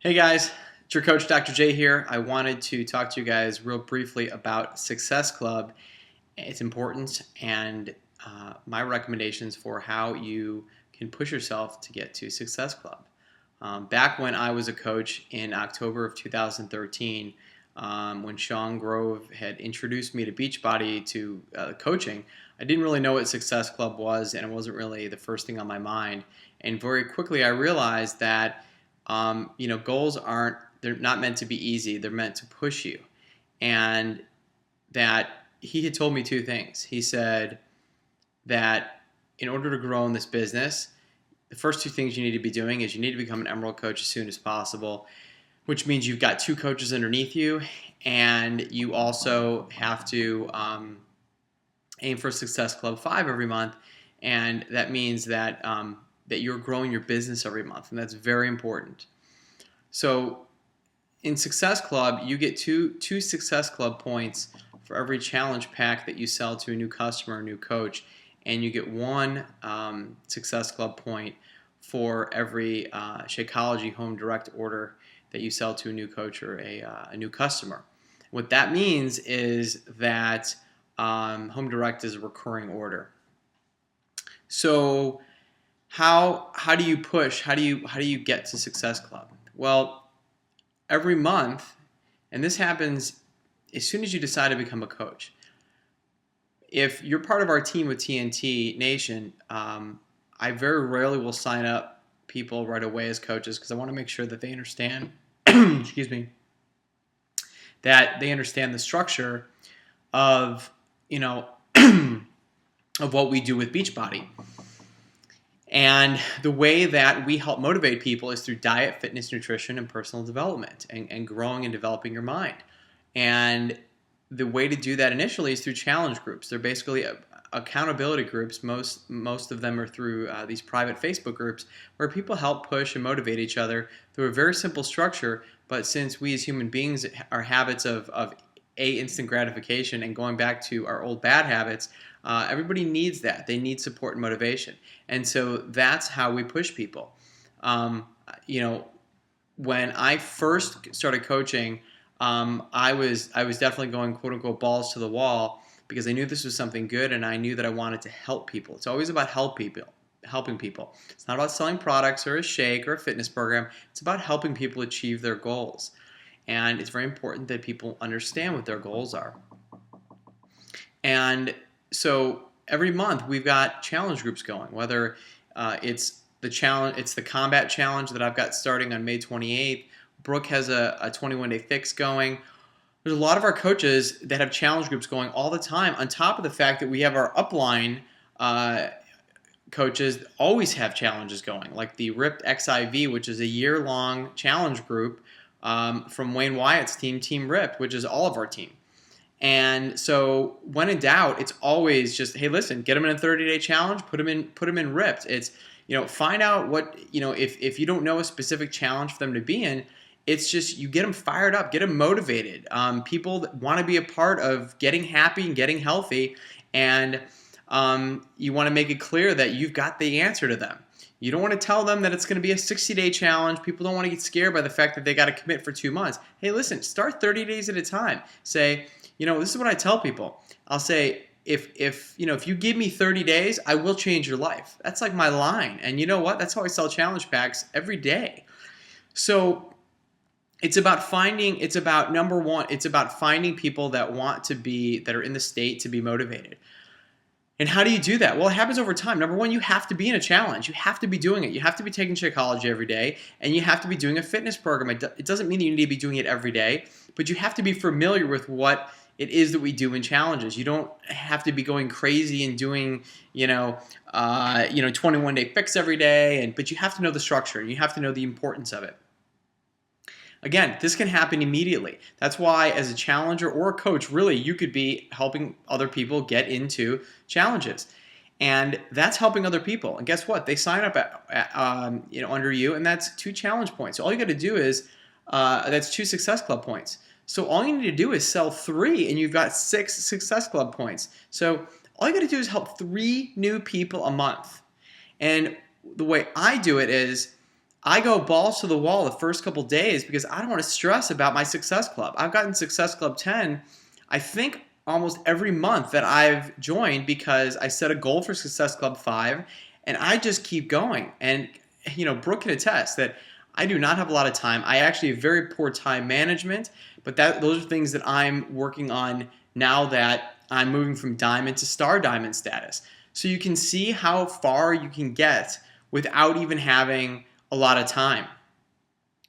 Hey guys, it's your coach Dr. J here. I wanted to talk to you guys real briefly about Success Club, its importance, and my recommendations for how you can push yourself to get to Success Club. Back when I was a coach in October of 2013, when Sean Grove had introduced me to Beachbody to coaching, I didn't really know what Success Club was, and it wasn't really the first thing on my mind. And very quickly, I realized that goals they're not meant to be easy. They're meant to push you. And that he had told me two things. He said that in order to grow in this business, the first two things you need to be doing is you need to become an Emerald coach as soon as possible, which means you've got two coaches underneath you, and you also have to aim for Success Club 5 every month, and that means that that you're growing your business every month, and that's very important. So in Success Club, you get two Success Club points for every challenge pack that you sell to a new customer or new coach, and you get one Success Club point for every Shakeology Home Direct order that you sell to a new coach or a new customer. What that means is that Home Direct is a recurring order. So how do you push? How do you get to Success Club? Well, every month, and this happens as soon as you decide to become a coach. If you're part of our team with TNT Nation, I very rarely will sign up people right away as coaches because I want to make sure that they understand, excuse me, that they understand the structure of, of what we do with Beachbody. And the way that we help motivate people is through diet, fitness, nutrition, and personal development, and growing and developing your mind. And the way to do that initially is through challenge groups. They're basically accountability groups. Most of them are through these private Facebook groups where people help push and motivate each other through a very simple structure. But since we as human beings are habits of instant gratification and going back to our old bad habits, everybody needs that. They need support and motivation. And so that's how we push people. When I first started coaching, I was definitely going, quote unquote, balls to the wall because I knew this was something good and I knew that I wanted to help people. It's always about helping people. It's not about selling products or a shake or a fitness program. It's about helping people achieve their goals. And it's very important that people understand what their goals are. And so every month we've got challenge groups going, whether it's the combat challenge that I've got starting on May 28th. Brooke has a 21-day fix going. There's a lot of our coaches that have challenge groups going all the time, on top of the fact that we have our upline coaches always have challenges going, like the Ripped XIV, which is a year-long challenge group from Wayne Wyatt's team, Team Ripped, which is all of our team. And so when in doubt, it's always just, hey, listen, get them in a 30-day challenge, put them in Ripped. It's, find out what, if you don't know a specific challenge for them to be in, it's just you get them fired up, get them motivated. People that want to be a part of getting happy and getting healthy, and you want to make it clear that you've got the answer to them. You don't want to tell them that it's going to be a 60-day challenge. People don't want to get scared by the fact that they got to commit for 2 months. Hey, listen, start 30 days at a time. Say, this is what I tell people. I'll say, if you give me 30 days, I will change your life. That's like my line. And you know what? That's how I sell challenge packs every day. So it's about number one, it's about finding people that are in the state to be motivated. And how do you do that? Well, it happens over time. Number one, you have to be in a challenge. You have to be doing it. You have to be taking Shakeology every day, and you have to be doing a fitness program. It doesn't mean that you need to be doing it every day, but you have to be familiar with what it is that we do in challenges. You don't have to be going crazy and doing, 21-day fix every day, but you have to know the structure. You have to know the importance of it. Again, this can happen immediately. That's why as a challenger or a coach, really, you could be helping other people get into challenges. And that's helping other people. And guess what? They sign up under you, and that's 2 challenge points. So all you got to do is, that's 2 Success Club points. So all you need to do is sell 3, and you've got 6 Success Club points. So all you got to do is help 3 new people a month. And the way I do it is, I go balls to the wall the first couple days because I don't want to stress about my Success Club. I've gotten Success Club 10, I think almost every month that I've joined because I set a goal for Success Club 5 and I just keep going. And Brooke can attest that I do not have a lot of time. I actually have very poor time management, but those are things that I'm working on now that I'm moving from diamond to star diamond status. So you can see how far you can get without even having a lot of time.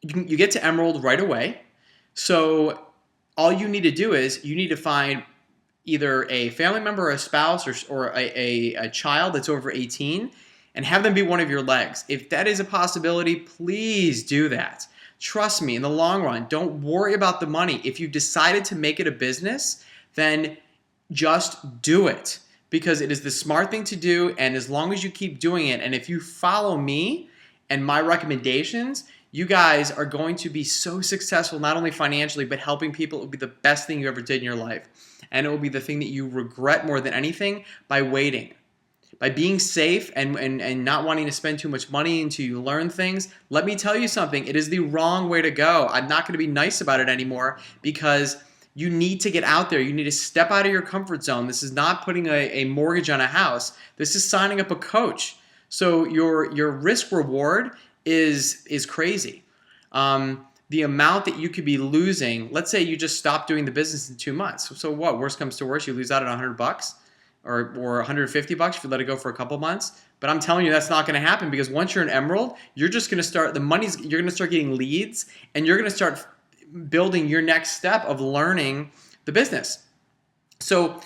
You get to emerald right away. So all you need to do is you need to find either a family member or a spouse or a child that's over 18 and have them be one of your legs. If that is a possibility, please do that. Trust me, in the long run, don't worry about the money. If you decided to make it a business, then just do it because it is the smart thing to do. And as long as you keep doing it, and if you follow me and my recommendations, you guys are going to be so successful, not only financially, but helping people. It will be the best thing you ever did in your life. And it will be the thing that you regret more than anything by waiting. By being safe and not wanting to spend too much money until you learn things. Let me tell you something. It is the wrong way to go. I'm not going to be nice about it anymore because you need to get out there. You need to step out of your comfort zone. This is not putting a mortgage on a house. This is signing up a coach. So your risk reward is crazy. The amount that you could be losing, let's say you just stop doing the business in 2 months. So what? Worst comes to worst, you lose out on $100 or $150 if you let it go for a couple months. But I'm telling you that's not going to happen because once you're an emerald, you're just going to start you're going to start getting leads and you're going to start building your next step of learning the business. So,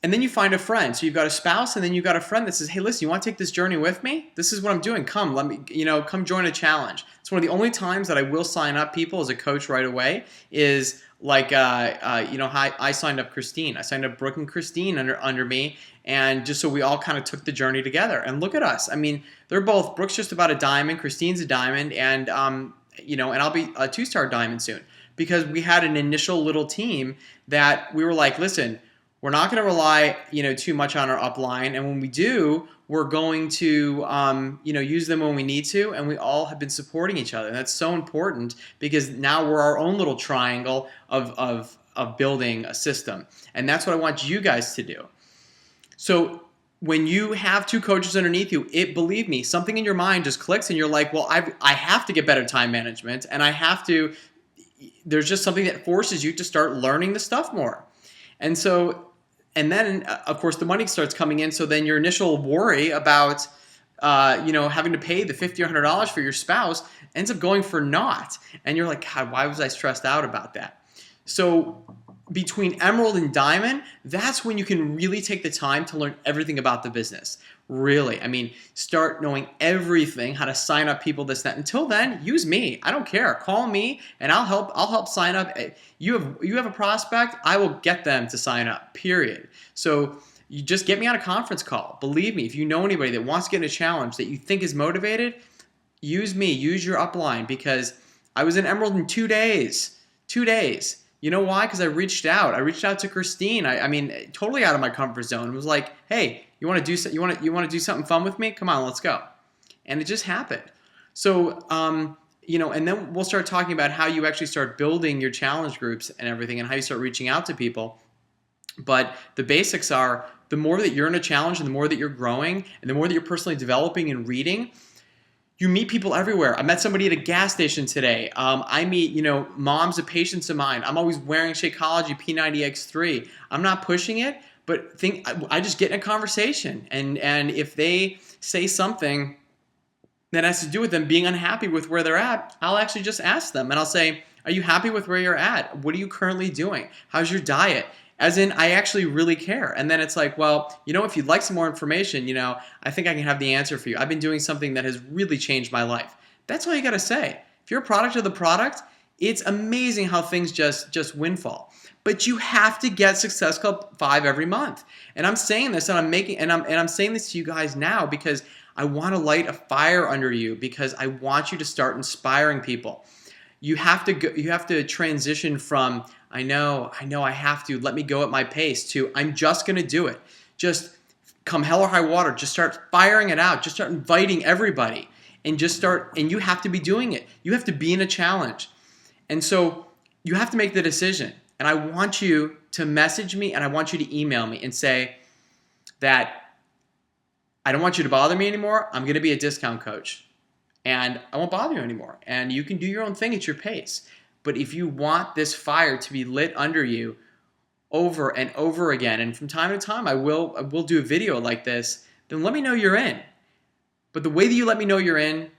and then you find a friend. So you've got a spouse and then you've got a friend that says, hey, listen, you want to take this journey with me? This is what I'm doing. Come, come join a challenge. It's one of the only times that I will sign up people as a coach right away is like, I signed up Christine. I signed up Brooke and Christine under me. And just so we all kind of took the journey together. And look at us. I mean, they're both, Brooke's just about a diamond, Christine's a diamond, and and I'll be a 2-star diamond soon because we had an initial little team that we were like, listen, we're not going to rely, too much on our upline. And when we do, we're going to, use them when we need to. And we all have been supporting each other. And that's so important because now we're our own little triangle of building a system. And that's what I want you guys to do. So when you have 2 coaches underneath you, believe me, something in your mind just clicks and you're like, well, I have to get better time management and there's just something that forces you to start learning the stuff more. And then, of course, the money starts coming in. So then your initial worry about, having to pay the $50 or $100 for your spouse ends up going for naught. And you're like, God, why was I stressed out about that? So between emerald and diamond, that's when you can really take the time to learn everything about the business. Really. I mean, start knowing everything, how to sign up people, this, that. Until then, use me. I don't care. Call me and I'll help sign up. You have a prospect, I will get them to sign up, period. So you just get me on a conference call. Believe me, if you know anybody that wants to get in a challenge that you think is motivated, use me, use your upline because I was in emerald in 2 days. 2 days. You know why? Because I reached out. I reached out to Christine. I mean, totally out of my comfort zone. It was like, hey, you want to do something fun with me? Come on, let's go. And it just happened. So, and then we'll start talking about how you actually start building your challenge groups and everything, and how you start reaching out to people. But the basics are the more that you're in a challenge, and the more that you're growing, and the more that you're personally developing and reading. You meet people everywhere. I met somebody at a gas station today. I meet, moms of patients of mine. I'm always wearing Shakeology P90X3. I'm not pushing it, but I just get in a conversation. And if they say something that has to do with them being unhappy with where they're at, I'll actually just ask them. And I'll say, are you happy with where you're at? What are you currently doing? How's your diet? As in, I actually really care. And then it's like, well, if you'd like some more information, I think I can have the answer for you. I've been doing something that has really changed my life. That's all you got to say. If you're a product of the product, it's amazing how things just windfall. But you have to get Success Club 5 every month. And I'm saying this and I'm saying this to you guys now because I want to light a fire under you because I want you to start inspiring people. You have to transition from I know I have to, let me go at my pace, to I'm just going to do it. Just come hell or high water, just start firing it out. Just start inviting everybody. and just start, and you have to be doing it. You have to be in a challenge. And so you have to make the decision. And I want you to message me and I want you to email me and say that I don't want you to bother me anymore. I'm going to be a discount coach and I won't bother you anymore. And you can do your own thing at your pace. But if you want this fire to be lit under you over and over again, and from time to time I will do a video like this, then let me know you're in. But the way that you let me know you're in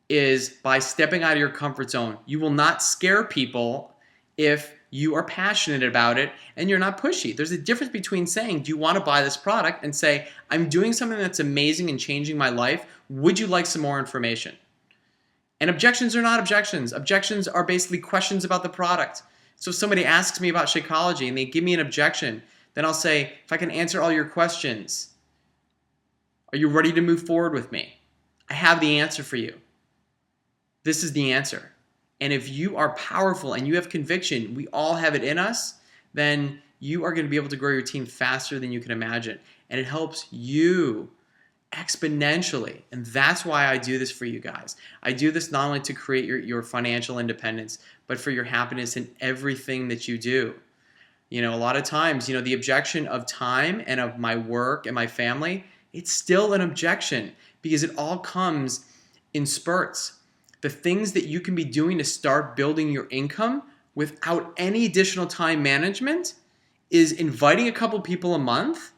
is by stepping out of your comfort zone. You will not scare people if you are passionate about it and you're not pushy. There's a difference between saying, do you want to buy this product, and say, I'm doing something that's amazing and changing my life. Would you like some more information? And objections are not objections. Objections are basically questions about the product. So if somebody asks me about Shakeology and they give me an objection, then I'll say, if I can answer all your questions, are you ready to move forward with me? I have the answer for you. This is the answer. And if you are powerful and you have conviction, we all have it in us, then you are going to be able to grow your team faster than you can imagine. And it helps you exponentially. And that's why I do this for you guys. I do this not only to create your financial independence, but for your happiness in everything that you do. You know, a lot of times, you know, the objection of time and of my work and my family, it's still an objection because it all comes in spurts. The things that you can be doing to start building your income without any additional time management is inviting a couple people a month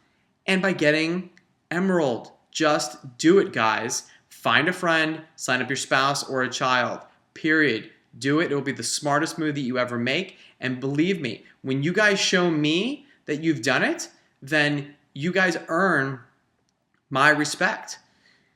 and by getting Emerald. Just do it, guys. Find a friend, sign up your spouse or a child, period. Do it. It will be the smartest move that you ever make. And believe me, when you guys show me that you've done it, then you guys earn my respect.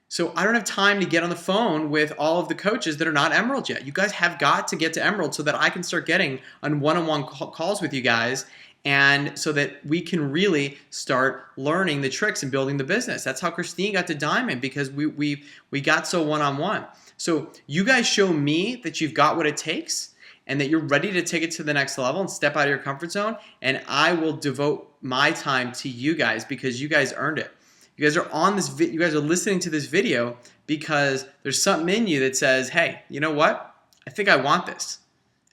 So I don't have time to get on the phone with all of the coaches that are not Emerald yet. You guys have got to get to Emerald so that I can start getting on one-on-one calls with you guys, and so that we can really start learning the tricks and building the business. That's how Christine got to Diamond, because we got so one-on-one. So you guys show me that you've got what it takes and that you're ready to take it to the next level and step out of your comfort zone, and I will devote my time to you guys because you guys earned it. You guys are on this. You guys are listening to this video because there's something in you that says, "Hey, you know what? I think I want this."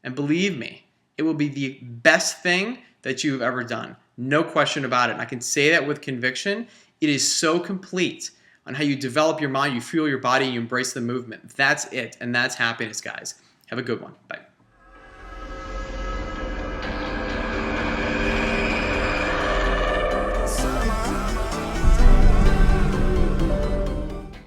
And believe me, it will be the best thing that you've ever done. No question about it. And I can say that with conviction. It is so complete on how you develop your mind, you fuel your body, you embrace the movement. That's it, and that's happiness, guys. Have a good one. Bye.